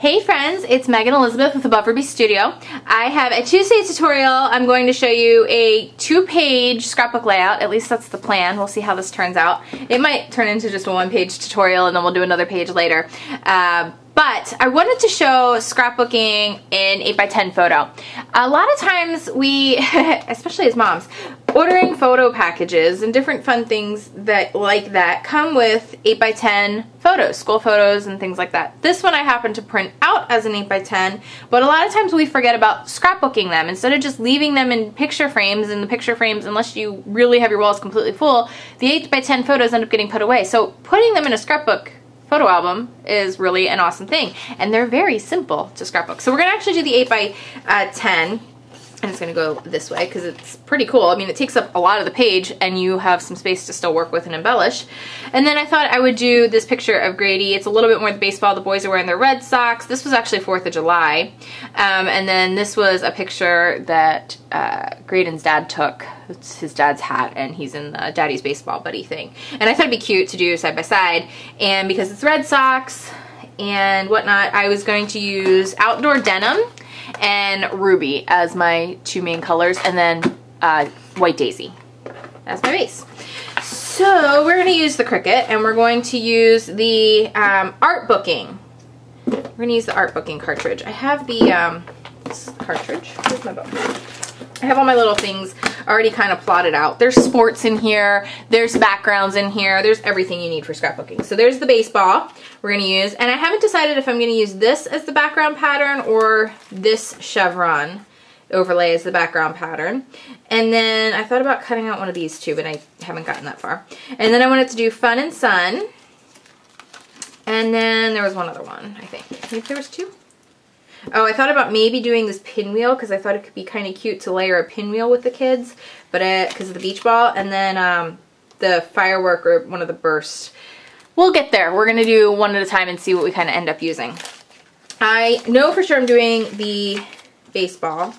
Hey friends, it's Megan Elizabeth with Above Ruby Studio. I have a Tuesday tutorial. I'm going to show you a 2-page scrapbook layout. At least that's the plan. We'll see how this turns out. It might turn into just a 1-page tutorial and then we'll do another page later. But I wanted to show scrapbooking in 8x10 photo. A lot of times we, especially as moms, ordering photo packages and different fun things like that come with 8x10 photos, school photos and things like that. This one I happen to print out as an 8x10, but a lot of times we forget about scrapbooking them. Instead of just leaving them in picture frames, unless you really have your walls completely full, the 8x10 photos end up getting put away. So putting them in a scrapbook photo album is really an awesome thing, and they're very simple to scrapbook. So we're going to actually do the 8x10, and it's going to go this way because it's pretty cool. I mean, it takes up a lot of the page and you have some space to still work with and embellish. And then I thought I would do this picture of Grady. It's a little bit more the baseball. The boys are wearing their Red Sox. This was actually 4th of July. And then this was a picture that Graydon's dad took. It's his dad's hat, and he's in the Daddy's Baseball Buddy thing. And I thought it'd be cute to do side by side. And because it's Red Sox and whatnot, I was going to use Outdoor Denim and Ruby as my 2 main colors, and then White Daisy as my base. So we're going to use the Cricut, and we're going to use the art booking. We're going to use the art booking cartridge. I have the this cartridge. Where's my book? I have all my little things already kind of plotted out. There's sports in here, there's backgrounds in here, there's everything you need for scrapbooking. So there's the baseball we're going to use, and I haven't decided if I'm going to use this as the background pattern or this chevron overlay as the background pattern. And then I thought about cutting out one of these too, but I haven't gotten that far. And then I wanted to do Fun and Sun, and then there was one other one, I think. I think there was 2. Oh, I thought about maybe doing this pinwheel because I thought it could be kind of cute to layer a pinwheel with the kids, but because of the beach ball, and then the firework or one of the bursts. We'll get there. We're going to do one at a time and see what we kind of end up using. I know for sure I'm doing the baseball,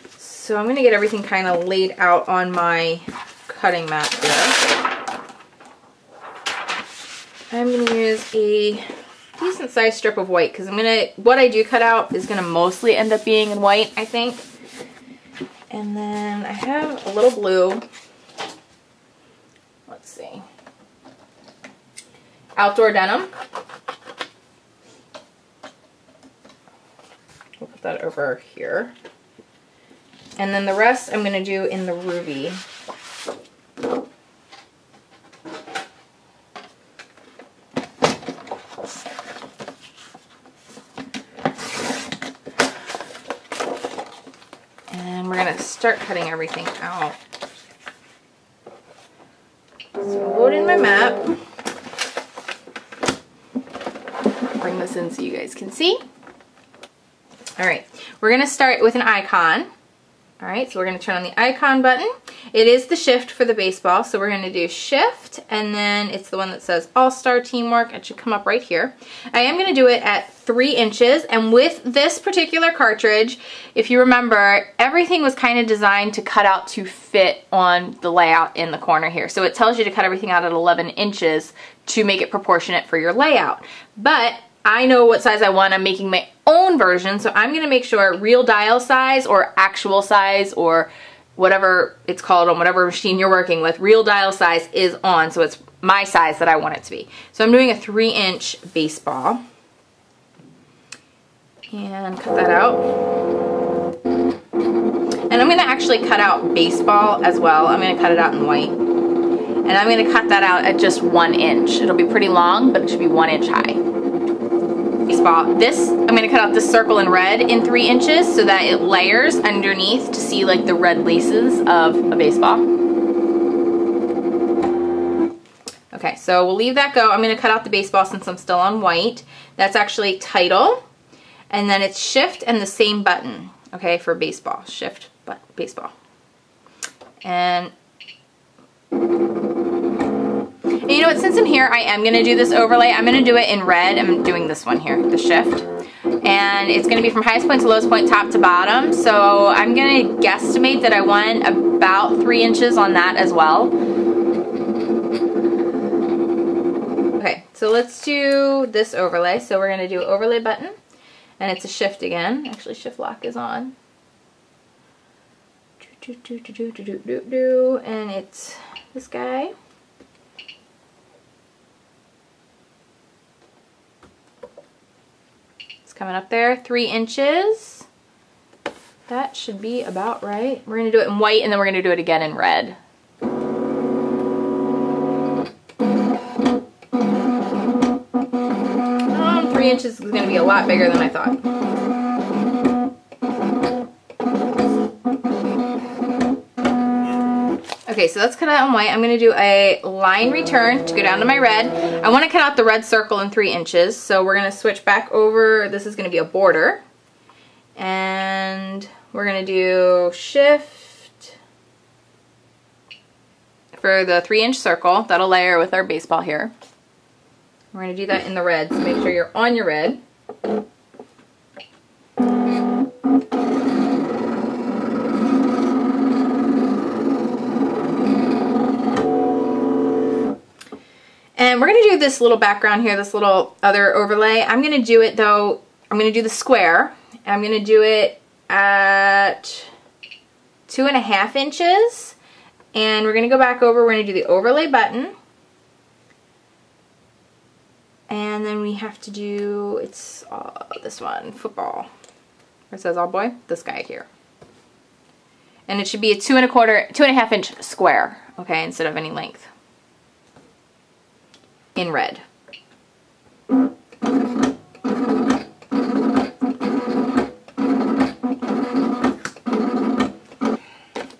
so I'm going to get everything kind of laid out on my cutting mat here. I'm going to use a decent sized strip of white because what I do cut out is gonna mostly end up being in white, I think. And then I have a little blue. Let's see. Outdoor Denim. We'll put that over here. And then the rest I'm gonna do in the Ruby. And we're going to start cutting everything out. So I'll load in my map. Bring this in so you guys can see. Alright, we're going to start with an icon. Alright, so we're going to turn on the icon button. It is the shift for the baseball, so we're going to do shift, and then it's the one that says All-Star Teamwork. It should come up right here. I am going to do it at 3 inches, and with this particular cartridge, if you remember, everything was kind of designed to cut out to fit on the layout in the corner here. So it tells you to cut everything out at 11 inches to make it proportionate for your layout. But I know what size I want. I'm making my own version, so I'm going to make sure real dial size or actual size or whatever it's called on whatever machine you're working with, real dial size is on, so it's my size that I want it to be. So I'm doing a 3-inch baseball. And cut that out. And I'm going to actually cut out baseball as well. I'm going to cut it out in white. And I'm going to cut that out at just 1 inch. It'll be pretty long, but it should be 1 inch high. Baseball. I'm going to cut out this circle in red in 3 inches so that it layers underneath to see like the red laces of a baseball. Okay, so we'll leave that go. I'm going to cut out the baseball since I'm still on white. That's actually title, and then it's shift and the same button, okay, for baseball. Shift, but baseball. And you know what, since I'm here, I am going to do this overlay. I'm going to do it in red. I'm doing this one here, the shift. And it's going to be from highest point to lowest point, top to bottom. So I'm going to guesstimate that I want about 3 inches on that as well. Okay, so let's do this overlay. So we're going to do overlay button. And it's a shift again. Actually, shift lock is on. And it's this guy. It's coming up there, 3 inches. That should be about right. We're gonna do it in white and then we're gonna do it again in red. 3 inches is gonna be a lot bigger than I thought. Okay, so that's cut out in white. I'm gonna do a line return to go down to my red. I wanna cut out the red circle in 3 inches, so we're gonna switch back over. This is gonna be a border. And we're gonna do shift for the 3-inch circle. That'll layer with our baseball here. We're gonna do that in the red, so make sure you're on your red. And we're going to do this little background here, this little other overlay. I'm going to do it though, I'm going to do the square. I'm going to do it at 2.5 inches. And we're going to go back over, we're going to do the overlay button. And then we have to do, it's this one, football. Where it says all boy, this guy here. And it should be a 2.5 inch square, okay, instead of any length. In red.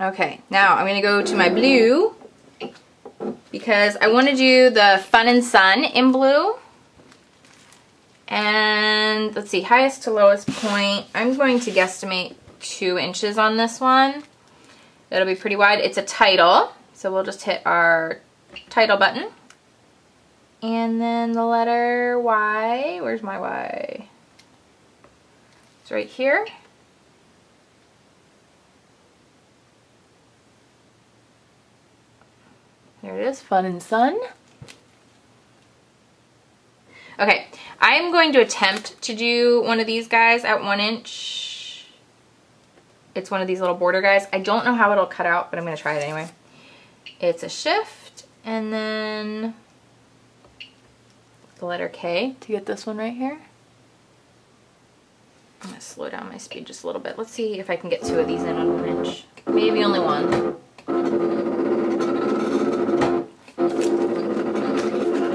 Okay, now I'm going to go to my blue because I want to do the Fun and Sun in blue. And let's see, highest to lowest point. I'm going to guesstimate 2 inches on this one. That'll be pretty wide. It's a title, so we'll just hit our title button. And then the letter Y, where's my Y? It's right here. There it is, Fun and Sun. Okay, I'm going to attempt to do one of these guys at 1 inch. It's one of these little border guys. I don't know how it'll cut out, but I'm going to try it anyway. It's a shift, and then the letter K to get this one right here. I'm going to slow down my speed just a little bit. Let's see if I can get 2 of these in on 1 inch. Maybe only one.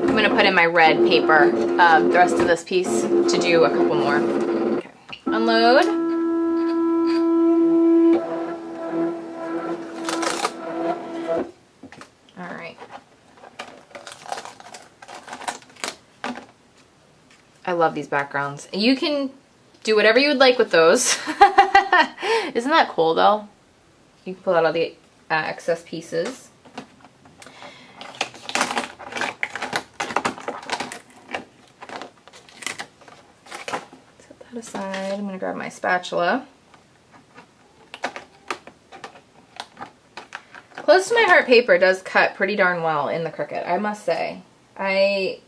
I'm going to put in my red paper the rest of this piece to do a couple more. Okay. Unload. Alright. I love these backgrounds. You can do whatever you would like with those. Isn't that cool though? You can pull out all the excess pieces. Set that aside. I'm going to grab my spatula. Close to my heart paper does cut pretty darn well in the Cricut, I must say. I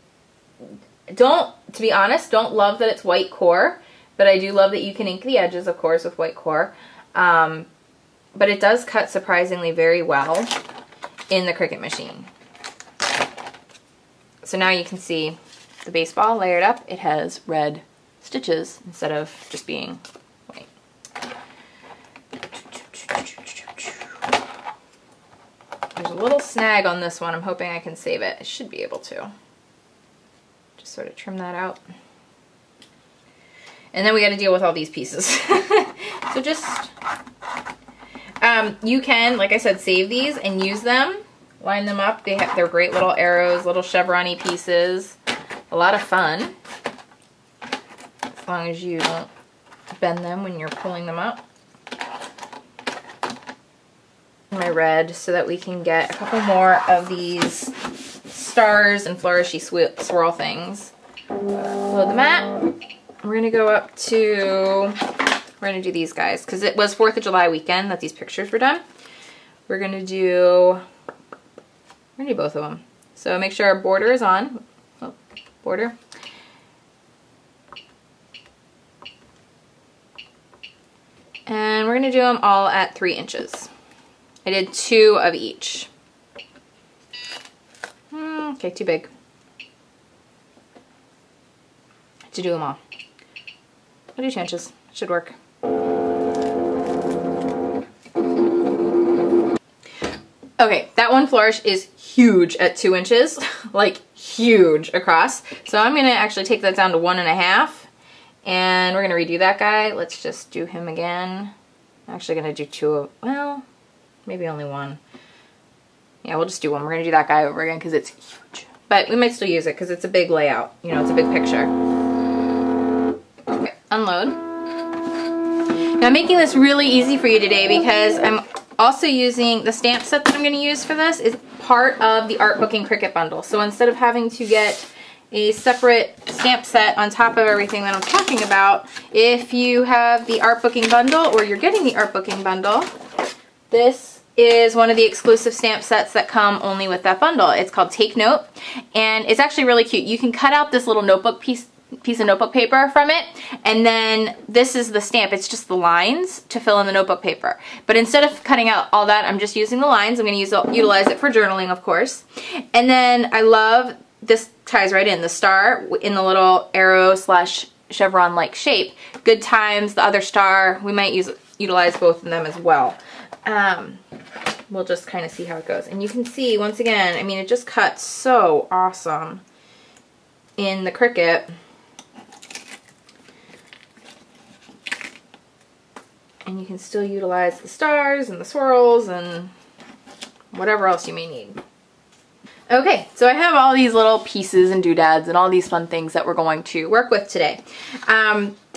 don't, to be honest, don't love that it's white core, but I do love that you can ink the edges, of course, with white core. But it does cut surprisingly very well in the Cricut machine. So now you can see the baseball layered up. It has red stitches instead of just being white. There's a little snag on this one. I'm hoping I can save it. I should be able to. Just sort of trim that out. And then we got to deal with all these pieces. So just, you can, like I said, save these and use them. Line them up. They're great little arrows, little chevron-y pieces. A lot of fun. As long as you don't bend them when you're pulling them up. My red so that we can get a couple more of these stars and flourishy swirl things. Load the mat. We're going to go up to, we're going to do these guys because it was 4th of July weekend that these pictures were done. We're going to do both of them. So make sure our border is on. Oh, border. And we're gonna do them all at 3 inches. I did 2 of each. Okay, too big to do them all. I'll do 2 inches, should work. Okay, that one flourish is huge at 2 inches, like huge across. So I'm gonna actually take that down to 1.5, and we're gonna redo that guy. Let's just do him again. I'm actually gonna do 2 of, well, maybe only 1. Yeah, we'll just do 1. We're gonna do that guy over again because it's huge. But we might still use it because it's a big layout. You know, it's a big picture. Okay, unload. Now I'm making this really easy for you today because I'm also using the stamp set that I'm going to use for this is part of the art booking Cricut bundle. So instead of having to get a separate stamp set on top of everything that I'm talking about, if you have the art booking bundle or you're getting the art booking bundle, this is one of the exclusive stamp sets that come only with that bundle. It's called Take Note, and it's actually really cute. You can cut out this little notebook piece of notebook paper from it, and then this is the stamp. It's just the lines to fill in the notebook paper. But instead of cutting out all that, I'm just using the lines. I'm going to utilize it for journaling, of course. And then I love, this ties right in, the star in the little arrow / chevron-like shape. Good times, the other star, we might utilize both of them as well. We'll just kind of see how it goes. And you can see, once again, I mean, it just cuts so awesome in the Cricut. And you can still utilize the stars and the swirls and whatever else you may need. Okay, so I have all these little pieces and doodads and all these fun things that we're going to work with today.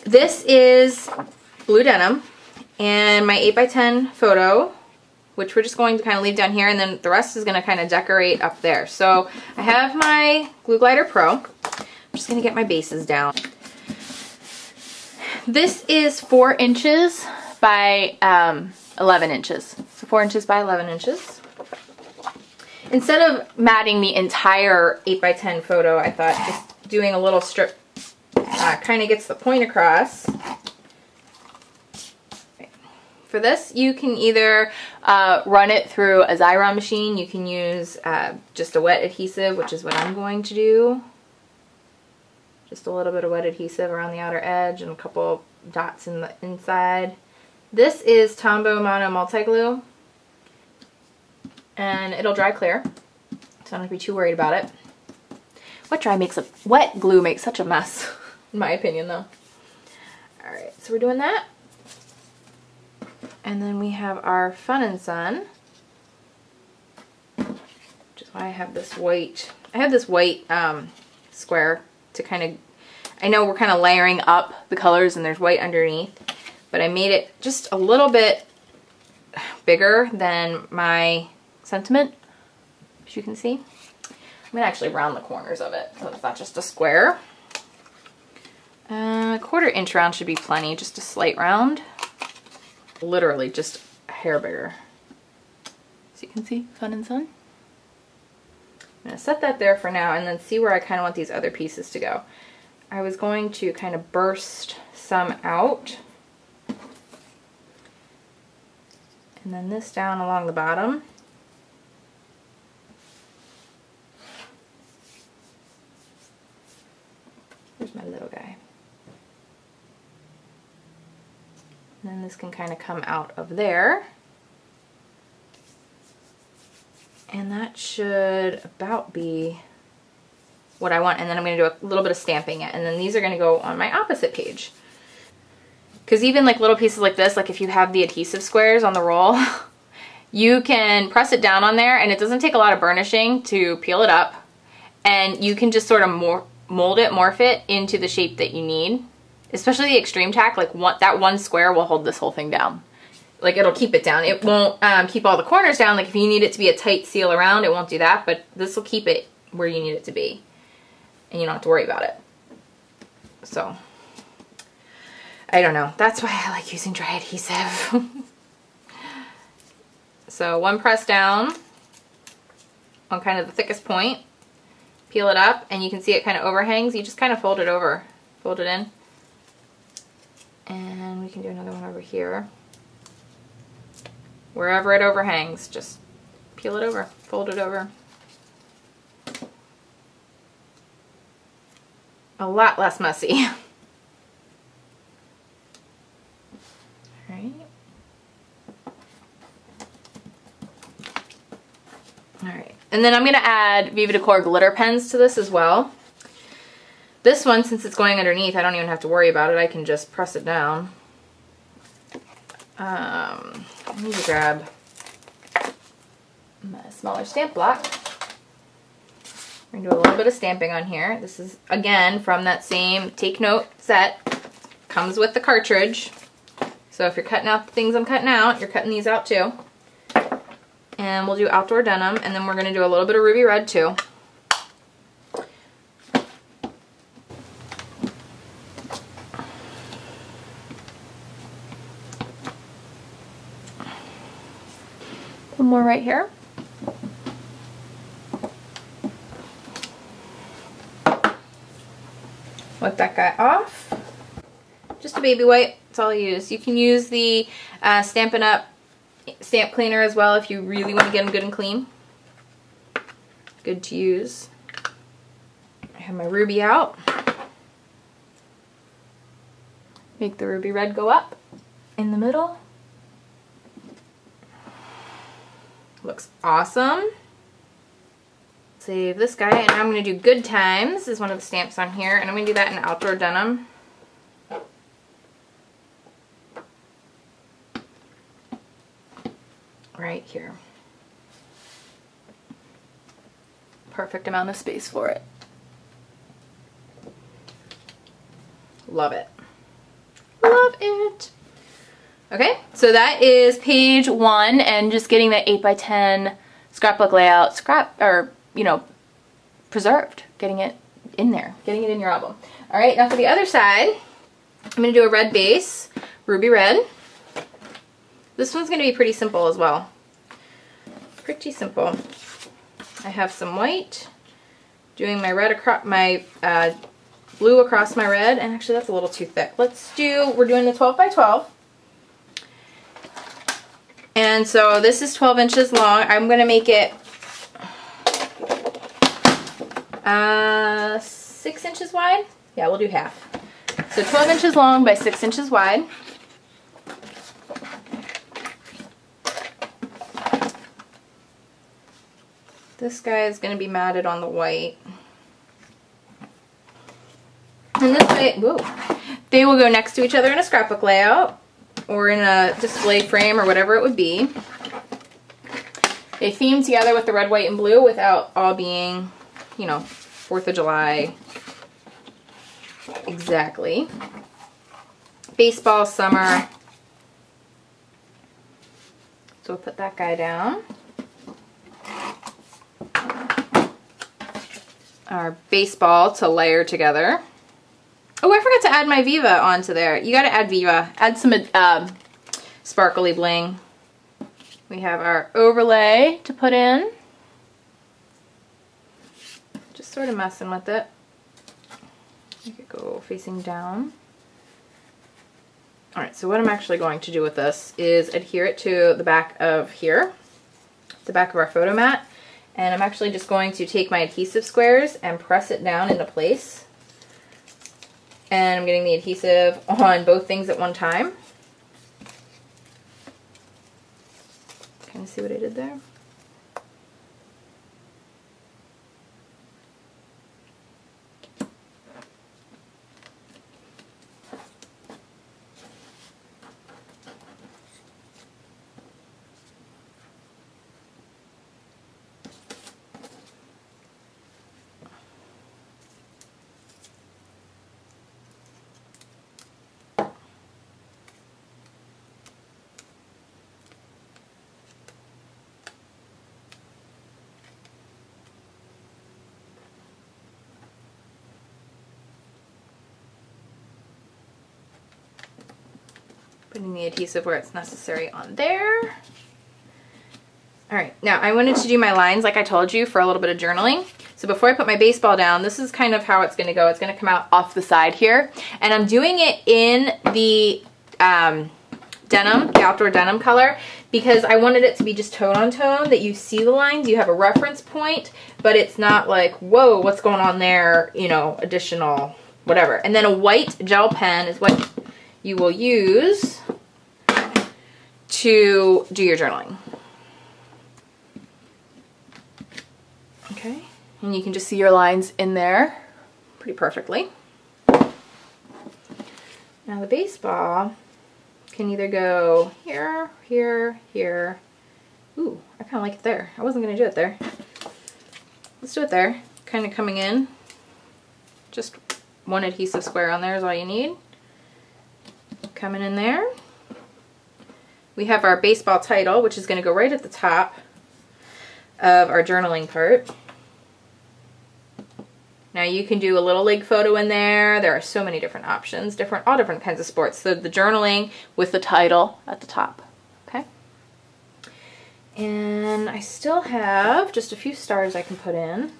This is blue denim and my 8x10 photo, which we're just going to kind of leave down here, and then the rest is going to kind of decorate up there. So I have my Glue Glider Pro. I'm just going to get my bases down. This is 4 inches by 11 inches. So 4 inches by 11 inches. Instead of matting the entire 8x10 photo, I thought just doing a little strip kind of gets the point across. For this, you can either run it through a Xyron machine. You can use just a wet adhesive, which is what I'm going to do. Just a little bit of wet adhesive around the outer edge and a couple dots in the inside. This is Tombow Mono Multi-Glue, and it'll dry clear, so I don't have to be too worried about it. Wet glue makes such a mess, in my opinion, though. Alright, so we're doing that. And then we have our Fun and Sun, which is why I have this white. I have this white square to kind of, I know we're kind of layering up the colors and there's white underneath, but I made it just a little bit bigger than my sentiment, as you can see. I'm going to actually round the corners of it so it's not just a square. A 1/4 inch round should be plenty, just a slight round. Literally just a hair bigger. So you can see, Fun and Sun. I'm going to set that there for now and then see where I kind of want these other pieces to go. I was going to kind of burst some out. And then this down along the bottom. Here's my little guy. And then this can kind of come out of there. And that should about be what I want. And then I'm going to do a little bit of stamping it. And then these are going to go on my opposite page. Because even like little pieces like this, like if you have the adhesive squares on the roll, you can press it down on there and it doesn't take a lot of burnishing to peel it up. And you can just sort of mold it, morph it into the shape that you need. Especially the extreme tack, like that one square will hold this whole thing down. Like it'll keep it down. It won't keep all the corners down. Like if you need it to be a tight seal around, it won't do that. But this will keep it where you need it to be. And you don't have to worry about it. So, I don't know. That's why I like using dry adhesive. So one press down on kind of the thickest point. Peel it up and you can see it kind of overhangs. You just kind of fold it over. Fold it in. And we can do another one over here. wherever it overhangs, just peel it over, fold it over. A lot less messy. Alright. Alright. And then I'm going to add Viva Decor glitter pens to this as well. This one, since it's going underneath, I don't even have to worry about it. I can just press it down. I need to grab my smaller stamp block. We're going to do a little bit of stamping on here. This is, again, from that same Take Note set. Comes with the cartridge. So if you're cutting out the things I'm cutting out, you're cutting these out too. And we'll do Outdoor Denim, and then we're going to do a little bit of Ruby Red too. One more right here. Wipe that guy off. Just a baby wipe, that's all I use. You can use the Stampin' Up! Stamp cleaner as well if you really want to get them good and clean. Good to use. I have my ruby out. Make the Ruby Red go up in the middle. Looks awesome. Save this guy, and I'm going to do Good Times. This is one of the stamps on here, and I'm going to do that in Outdoor Denim. Right here. Perfect amount of space for it. Love it. Love it. Okay, so that is page 1, and just getting that 8x10 scrapbook layout preserved, getting it in there, getting it in your album. All right, now for the other side, I'm going to do a red base, Ruby Red. This one's going to be pretty simple as well. Pretty simple. I have some white, doing my red across my blue across my red, and actually that's a little too thick. We're doing the 12x12. And so this is 12 inches long. I'm going to make it 6 inches wide. Yeah, we'll do half. So 12 inches long by 6 inches wide. This guy is going to be matted on the white. And this way, whoa, they will go next to each other in a scrapbook layout or in a display frame or whatever it would be. They theme together with the red, white, and blue without all being, 4th of July exactly. Baseball, summer. So we'll put that guy down. Our baseball to layer together. Oh, I forgot to add my Viva onto there. You gotta add Viva. Add some sparkly bling. We have our overlay to put in. Just sort of messing with it. Make it go facing down. Alright, so what I'm actually going to do with this is adhere it to the back of here, the back of our photo mat. And I'm actually just going to take my adhesive squares and press it down into place. And I'm getting the adhesive on both things at one time. Kind of see what I did there? Putting the adhesive where it's necessary on there. Alright, now I wanted to do my lines like I told you for a little bit of journaling. So before I put my baseball down, this is kind of how it's going to go. It's going to come out off the side here. And I'm doing it in the denim, the outdoor denim color, because I wanted it to be just tone on tone, that you see the lines, you have a reference point, but it's not like, whoa, what's going on there, you know, additional whatever. And then a white gel pen is what you will use to do your journaling. Okay, and you can just see your lines in there pretty perfectly. Now the baseball can either go here, here, here. Ooh, I kind of like it there. I wasn't going to do it there. Let's do it there. Kind of coming in. Just one adhesive square on there is all you need. Coming in there. We have our baseball title, which is going to go right at the top of our journaling part. Now you can do a little league photo in there. There are so many different options, all different kinds of sports. So the journaling with the title at the top, okay? And I still have just a few stars I can put in.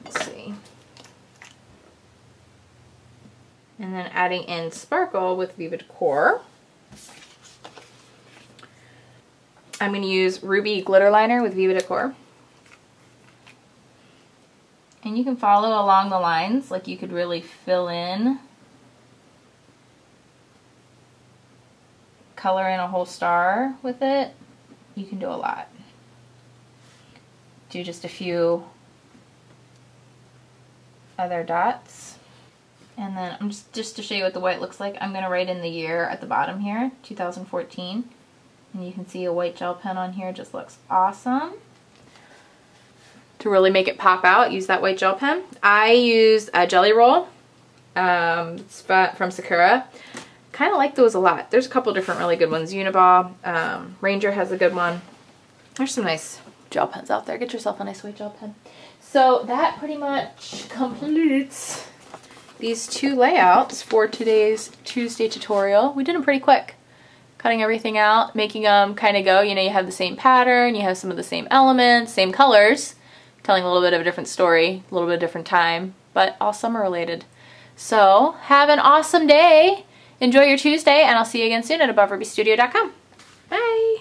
Let's see. And then adding in sparkle with Viva Decor. I'm going to use Ruby Glitter Liner with Viva Decor. And you can follow along the lines, like you could really fill in, color in a whole star with it. You can do a lot. Do just a few other dots. And then I'm just to show you what the white looks like, I'm going to write in the year at the bottom here, 2014. And you can see a white gel pen on here, just looks awesome. To really make it pop out, use that white gel pen. I use a Jelly Roll it's from Sakura. Kind of like those a lot. There's a couple different really good ones. Uniball, Ranger has a good one. There's some nice gel pens out there. Get yourself a nice white gel pen. So that pretty much completes these two layouts for today's Tuesday tutorial. We did them pretty quick. Cutting everything out, making them kind of go, you know, you have the same pattern, you have some of the same elements, same colors, telling a little bit of a different story, a little bit of different time, but all summer related. So have an awesome day. Enjoy your Tuesday, and I'll see you again soon at AboveRubyStudio.com. Bye.